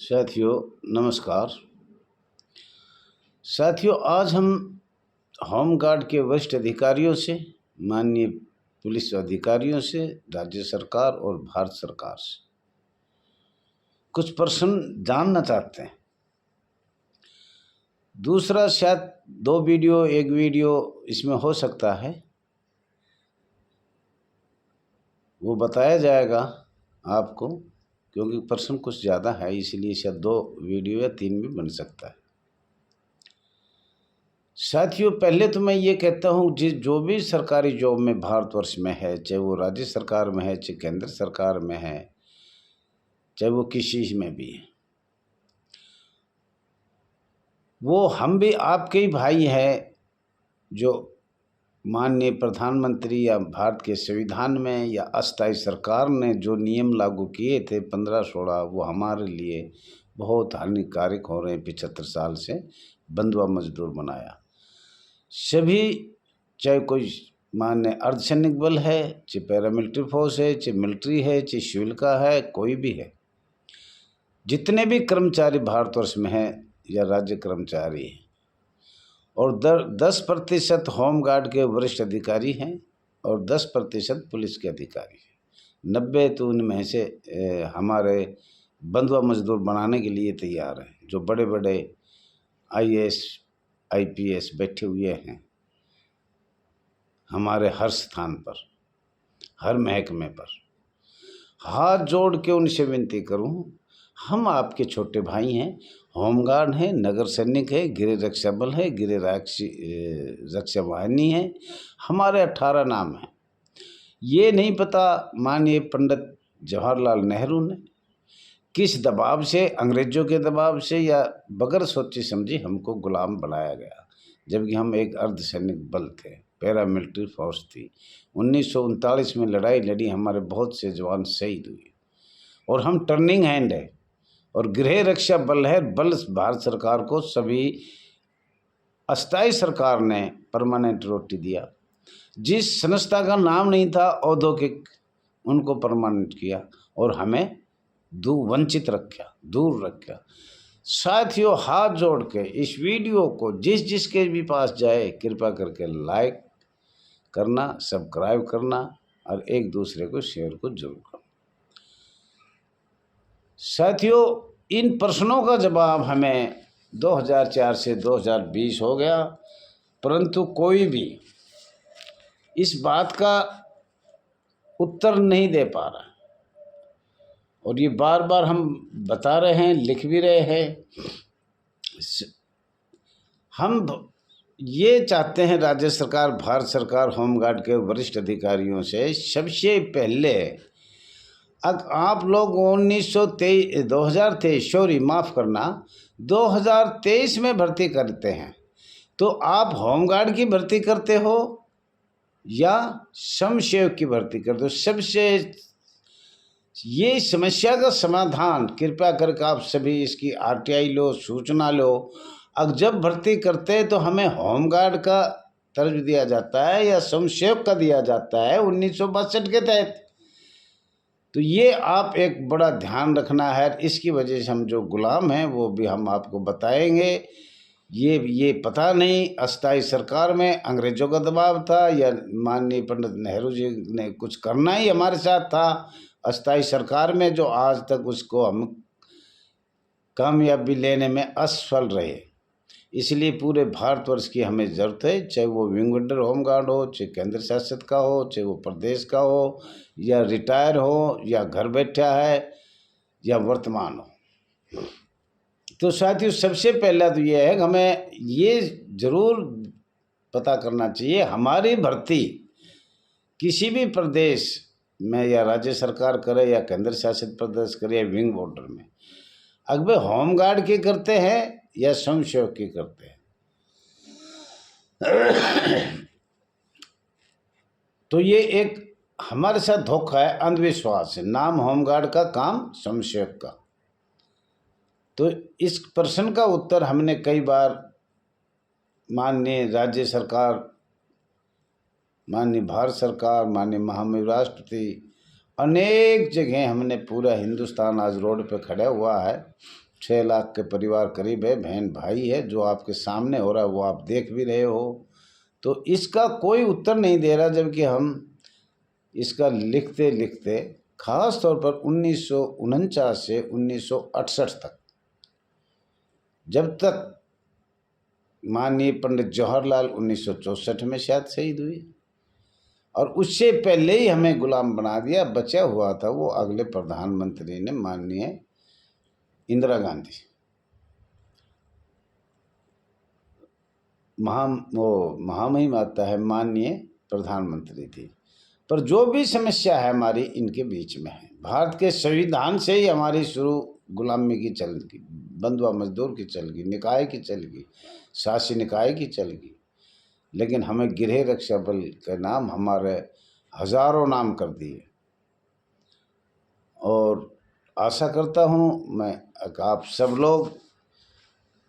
साथियों नमस्कार। साथियों, आज हम होमगार्ड के वरिष्ठ अधिकारियों से, माननीय पुलिस अधिकारियों से, राज्य सरकार और भारत सरकार से कुछ प्रश्न जानना चाहते हैं। दूसरा शायद एक वीडियो इसमें हो सकता है, वो बताया जाएगा आपको, क्योंकि प्रश्न कुछ ज़्यादा है, इसलिए शायद 2 वीडियो या 3 भी बन सकता है। साथियों, पहले तो मैं ये कहता हूँ, जो भी सरकारी जॉब में भारतवर्ष में है, चाहे वो राज्य सरकार में है, चाहे केंद्र सरकार में है, चाहे वो किसी में भी है, वो हम भी आपके ही भाई हैं। जो माननीय प्रधानमंत्री या भारत के संविधान में या अस्थायी सरकार ने जो नियम लागू किए थे 15-16, वो हमारे लिए बहुत हानिकारक हो रहे हैं। 75 साल से बंधुआ मजदूर बनाया। सभी, चाहे कोई मान्य अर्धसैनिक बल है, चाहे पैरामिलिट्री फोर्स है, चाहे मिलिट्री है, चाहे सिविल का है, कोई भी है, जितने भी कर्मचारी भारतवर्ष में हैं या राज्य कर्मचारी हैं, और 10% होमगार्ड के वरिष्ठ अधिकारी हैं और 10% पुलिस के अधिकारी हैं। 90 तो उनमें से हमारे बंधुआ मजदूर बनाने के लिए तैयार हैं, जो बड़े बड़े IAS IPS बैठे हुए हैं हमारे हर स्थान पर, हर महकमे पर। हाथ जोड़ के उनसे विनती करूं, हम आपके छोटे भाई हैं, होमगार्ड हैं, नगर सैनिक है, गृह रक्षा बल है, गृह रक्षा वाहिनी है, हमारे 18 नाम हैं। ये नहीं पता माननीय पंडित जवाहरलाल नेहरू ने किस दबाव से, अंग्रेजों के दबाव से या बगैर सोची समझी हमको गुलाम बनाया गया, जबकि हम एक अर्धसैनिक बल थे, पैरामिलिट्री फोर्स थी। 1939 में लड़ाई लड़ी, हमारे बहुत से जवान शहीद हुए, और हम टर्निंग हैंड है, और गृह रक्षा बल है। बल भारत सरकार को सभी अस्थायी सरकार ने परमानेंट रोटी दिया। जिस संस्था का नाम नहीं था औद्योगिक, उनको परमानेंट किया और हमें वंचित रखा, दूर रखा। साथियों, हाथ जोड़ के इस वीडियो को जिसके भी पास जाए, कृपा करके लाइक करना, सब्सक्राइब करना और एक दूसरे को शेयर को जरूर करना। साथियों, इन प्रश्नों का जवाब हमें 2004 से 2020 हो गया, परंतु कोई भी इस बात का उत्तर नहीं दे पा रहा, और ये बार बार हम बता रहे हैं, लिख भी रहे हैं। हम ये चाहते हैं, राज्य सरकार, भारत सरकार, होमगार्ड के वरिष्ठ अधिकारियों से, सबसे पहले आप लोग 2023 सॉरी माफ़ करना, 2023 में भर्ती करते हैं, तो आप होमगार्ड की भर्ती करते हो या समसेवक की भर्ती करते हो? सबसे ये समस्या का समाधान कृपया करके आप सभी इसकी RTI लो, सूचना लो। अब जब भर्ती करते हैं तो हमें होमगार्ड का तर्ज दिया जाता है या समसेवक का दिया जाता है 1962 के तहत। तो ये आप एक बड़ा ध्यान रखना है। इसकी वजह से हम जो गुलाम हैं वो भी हम आपको बताएंगे। ये पता नहीं अस्थायी सरकार में अंग्रेजों का दबाव था या माननीय पंडित नेहरू जी ने कुछ करना ही हमारे साथ था अस्थायी सरकार में, जो आज तक उसको हम कामयाबी लेने में असफल रहे। इसलिए पूरे भारतवर्ष की हमें ज़रूरत है, चाहे वो विंग वंडर होमगार्ड हो, चाहे केंद्र शासित का हो, चाहे वो प्रदेश का हो, या रिटायर हो, या घर बैठा है, या वर्तमान हो। तो साथियों, सबसे पहला तो ये है कि हमें ये ज़रूर पता करना चाहिए, हमारी भर्ती किसी भी प्रदेश में या राज्य सरकार करे या केंद्र शासित प्रदेश करे या विंग वॉर्डर में, अगर होमगार्ड की करते हैं या स्वयंसेवक की करते हैं, तो ये एक हमारे साथ धोखा है, अंधविश्वास है। नाम होमगार्ड का, काम स्वयंसेवक का। तो इस प्रश्न का उत्तर हमने कई बार माननीय राज्य सरकार, माननीय भारत सरकार, माननीय महामहिम राष्ट्रपति, अनेक जगह हमने, पूरा हिंदुस्तान आज रोड पे खड़ा हुआ है, 6 लाख के परिवार करीब है, बहन भाई है। जो आपके सामने हो रहा है वो आप देख भी रहे हो। तो इसका कोई उत्तर नहीं दे रहा, जबकि हम इसका लिखते लिखते खास तौर पर 1949 से 1968 तक, जब तक माननीय पंडित जवाहरलाल 1964 में शायद शहीद हुई, और उससे पहले ही हमें गुलाम बना दिया। बचा हुआ था वो अगले प्रधानमंत्री ने माननीय इंदिरा गांधी, महामहिम आता है, माननीय प्रधानमंत्री थी। पर जो भी समस्या है हमारी इनके बीच में है। भारत के संविधान से ही हमारी शुरू गुलामी की चलेगी, बंधुआ मजदूर की चलेगी, निकाय की चलेगी, शासी निकाय की चलेगी। लेकिन हमें गृह रक्षा बल के नाम हमारे हजारों नाम कर दिए। और आशा करता हूँ मैं आप सब लोग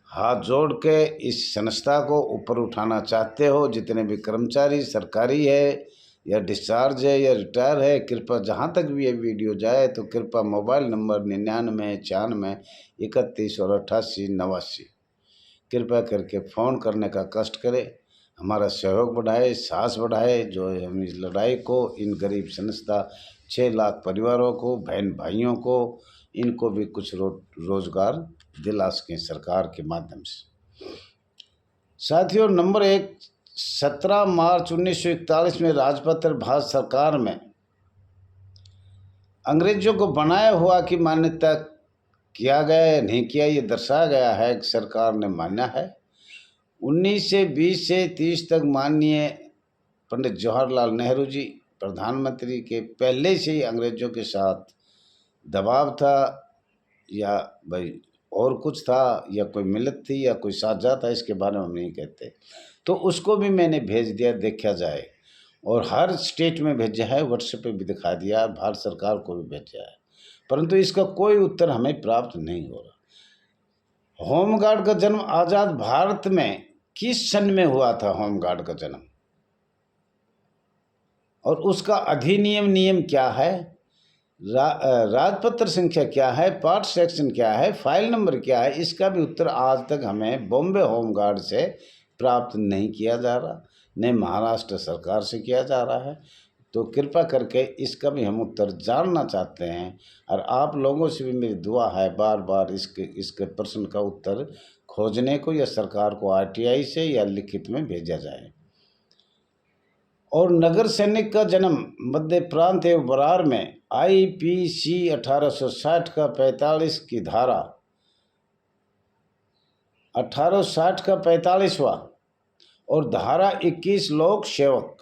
हाथ जोड़ के इस संस्था को ऊपर उठाना चाहते हो। जितने भी कर्मचारी सरकारी है या डिस्चार्ज है या रिटायर है, कृपया जहाँ तक भी ये वीडियो जाए तो कृपया मोबाइल नंबर 99 96 31 और 88 89 कृपया करके फ़ोन करने का कष्ट करें। हमारा सहयोग बढ़ाए, साहस बढ़ाए, जो हम इस लड़ाई को, इन गरीब संस्था 6 लाख परिवारों को, बहन भाइयों को, इनको भी कुछ रोजगार दिला सकें सरकार के माध्यम से। साथियों, नंबर 1, 17 मार्च 1941 में राजपत्र भारत सरकार में अंग्रेजों को बनाया हुआ की मान्यता किया गया या नहीं किया, ये दर्शाया गया है कि सरकार ने माना है। 19 से 20 से 30 तक माननीय पंडित जवाहरलाल नेहरू जी प्रधानमंत्री के पहले से ही अंग्रेजों के साथ दबाव था, या भाई और कुछ था, या कोई मिलत थी, या कोई साझा था, इसके बारे में हम नहीं कहते। तो उसको भी मैंने भेज दिया, देखा जाए, और हर स्टेट में भेजा है, व्हाट्सएप पे भी दिखा दिया, भारत सरकार को भी भेजा है, परंतु इसका कोई उत्तर हमें प्राप्त नहीं हो रहा। होमगार्ड का जन्म आज़ाद भारत में किस सन में हुआ था? होमगार्ड का जन्म और उसका अधिनियम नियम क्या है, राजपत्र संख्या क्या है, पार्ट सेक्शन क्या है, फाइल नंबर क्या है, इसका भी उत्तर आज तक हमें बॉम्बे होमगार्ड से प्राप्त नहीं किया जा रहा, न महाराष्ट्र सरकार से किया जा रहा है। तो कृपया करके इसका भी हम उत्तर जानना चाहते हैं, और आप लोगों से भी मेरी दुआ है बार बार इसके प्रश्न का उत्तर खोजने को, या सरकार को RTI से या लिखित में भेजा जाए। और नगर सैनिक का जन्म मध्य प्रांत एवं बरार में IPC 1860 का 45 की धारा 1860 का 45वां और धारा 21 लोक सेवक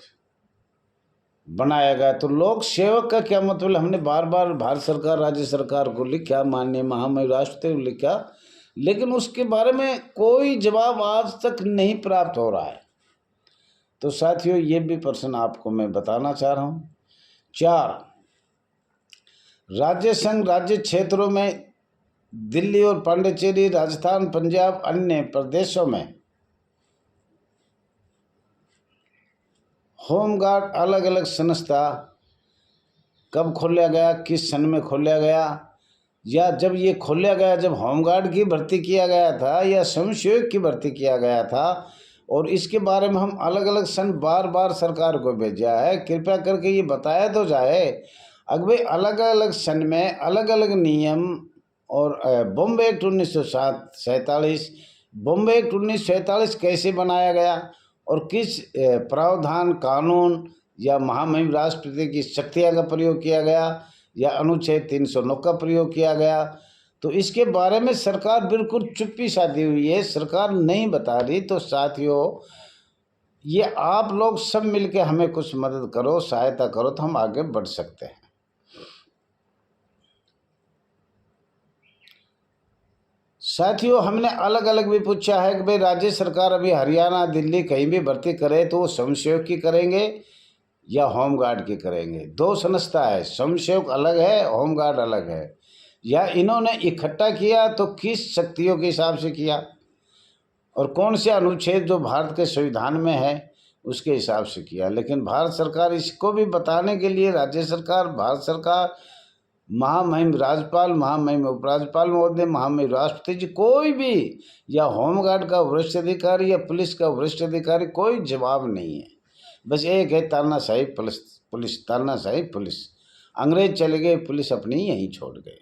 बनाया गया। तो लोक सेवक का क्या मतलब? हमने बार बार भारत सरकार, राज्य सरकार को लिखा, माननीय महामहिम राष्ट्रपति को लिखा, लेकिन उसके बारे में कोई जवाब आज तक नहीं प्राप्त हो रहा है। तो साथियों, ये भी प्रश्न आपको मैं बताना चाह रहा हूँ। 4, राज्य संघ राज्य क्षेत्रों में दिल्ली और पांडिचेरी, राजस्थान, पंजाब, अन्य प्रदेशों में होमगार्ड अलग अलग संस्था कब खोला गया, किस सन में खोला गया, या जब ये खोला गया जब होमगार्ड की भर्ती किया गया था या स्वयंसेवक की भर्ती किया गया था, और इसके बारे में हम अलग अलग सन बार बार सरकार को भेजा है। कृपया करके ये बताया तो जाए। अगर भाई अलग अलग सन में अलग अलग नियम, और बॉम्बे एक्ट 1947, बॉम्बे एक्ट 1947 कैसे बनाया गया, और किस प्रावधान, कानून या महामहिम राष्ट्रपति की शक्तियाँ का प्रयोग किया गया, या अनुच्छेद 309 का प्रयोग किया गया, तो इसके बारे में सरकार बिल्कुल चुप्पी साधी हुई है, सरकार नहीं बता रही। तो साथियों, ये आप लोग सब मिलके हमें कुछ मदद करो, सहायता करो, तो हम आगे बढ़ सकते हैं। साथियों, हमने अलग अलग भी पूछा है कि भाई राज्य सरकार अभी हरियाणा, दिल्ली कहीं भी भर्ती करे तो वो स्वयंसेवक की करेंगे या होमगार्ड की करेंगे। 2 संस्था है, स्वयंसेवक अलग है, होमगार्ड अलग है, या इन्होंने इकट्ठा किया तो किस शक्तियों के हिसाब से किया, और कौन से अनुच्छेद जो भारत के संविधान में है उसके हिसाब से किया। लेकिन भारत सरकार इसको भी बताने के लिए, राज्य सरकार, भारत सरकार महामहिम राज्यपाल, महामहिम उपराज्यपाल महोदय, महामहिम राष्ट्रपति जी, कोई भी, या होमगार्ड का वरिष्ठ अधिकारी या पुलिस का वरिष्ठ अधिकारी, कोई जवाब नहीं है। बस एक है तानाशाही पुलिस, पुलिस तानाशाही पुलिस। अंग्रेज चले गए, पुलिस अपनी यहीं छोड़ गए।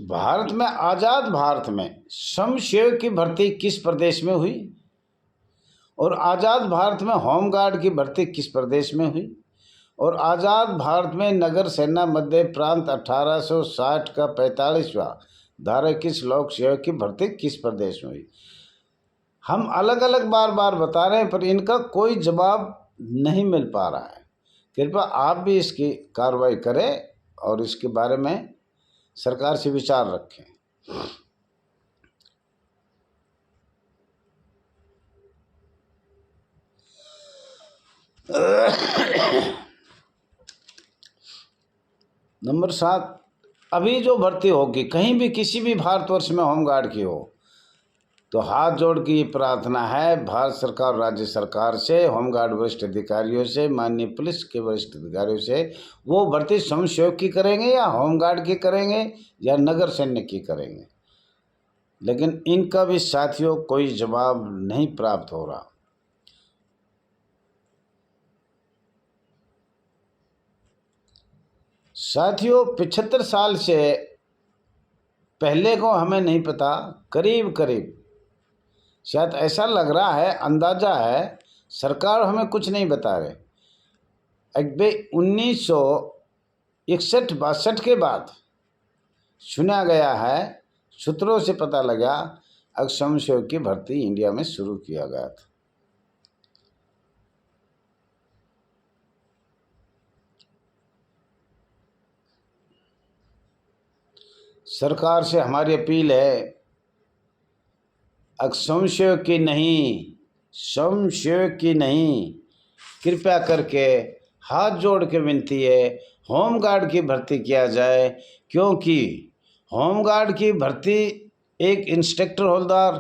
भारत में, आज़ाद भारत में स्वयंसेवक की भर्ती किस प्रदेश में हुई, और आज़ाद भारत में होमगार्ड की भर्ती किस प्रदेश में हुई, और आज़ाद भारत में नगर सेना मध्य प्रांत 1860 का 45वां धारा किस लोक सेवक की भर्ती किस प्रदेश में हुई। हम अलग अलग बार बार बता रहे हैं, पर इनका कोई जवाब नहीं मिल पा रहा है। कृपया आप भी इसकी कार्रवाई करें और इसके बारे में सरकार से विचार रखें। नंबर 7, अभी जो भर्ती होगी कहीं भी किसी भी भारतवर्ष में होमगार्ड की हो, तो हाथ जोड़ के ये प्रार्थना है भारत सरकार और राज्य सरकार से, होमगार्ड वरिष्ठ अधिकारियों से, माननीय पुलिस के वरिष्ठ अधिकारियों से, वो भर्ती स्वयंसेवक की करेंगे या होमगार्ड की करेंगे या नगर सैनिक की करेंगे, लेकिन इनका भी साथियों कोई जवाब नहीं प्राप्त हो रहा। साथियों 75 साल से पहले को हमें नहीं पता, करीब करीब शायद ऐसा लग रहा है, अंदाजा है, सरकार हमें कुछ नहीं बता रहे। 1961-62 के बाद सुना गया है, सूत्रों से पता लगा, स्वयंसेवक की भर्ती इंडिया में शुरू किया गया था। सरकार से हमारी अपील है, स्वयंसेवक की नहीं, स्वयंसेवक की नहीं, कृपया करके हाथ जोड़ के विनती है, होमगार्ड की भर्ती किया जाए, क्योंकि होमगार्ड की भर्ती एक इंस्पेक्टर हवलदार,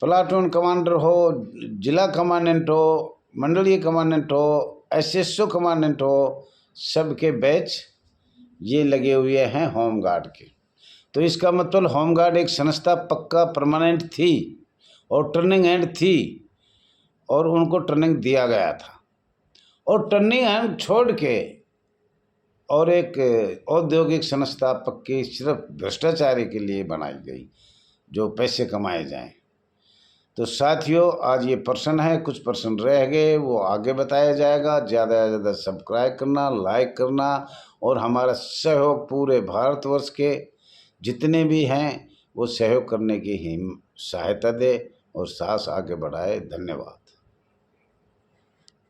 प्लाटून कमांडर हो, जिला कमांडेंट हो, मंडलीय कमांडेंट हो, एसएसओ कमांडेंट हो, सबके बैच ये लगे हुए हैं होमगार्ड के। तो इसका मतलब होमगार्ड एक संस्था पक्का परमानेंट थी और टर्निंग हैंड थी, और उनको ट्रेनिंग दिया गया था, और टर्निंग हैंड छोड़ के और एक औद्योगिक संस्था पक्की सिर्फ भ्रष्टाचारी के लिए बनाई गई, जो पैसे कमाए जाएं। तो साथियों आज ये प्रश्न है, कुछ प्रश्न रह गए, वो आगे बताया जाएगा। ज़्यादा से ज़्यादा सब्सक्राइब करना, लाइक करना, और हमारा सहयोग पूरे भारतवर्ष के जितने भी हैं वो सहयोग करने की सहायता दे और साहस आगे बढ़ाए। धन्यवाद।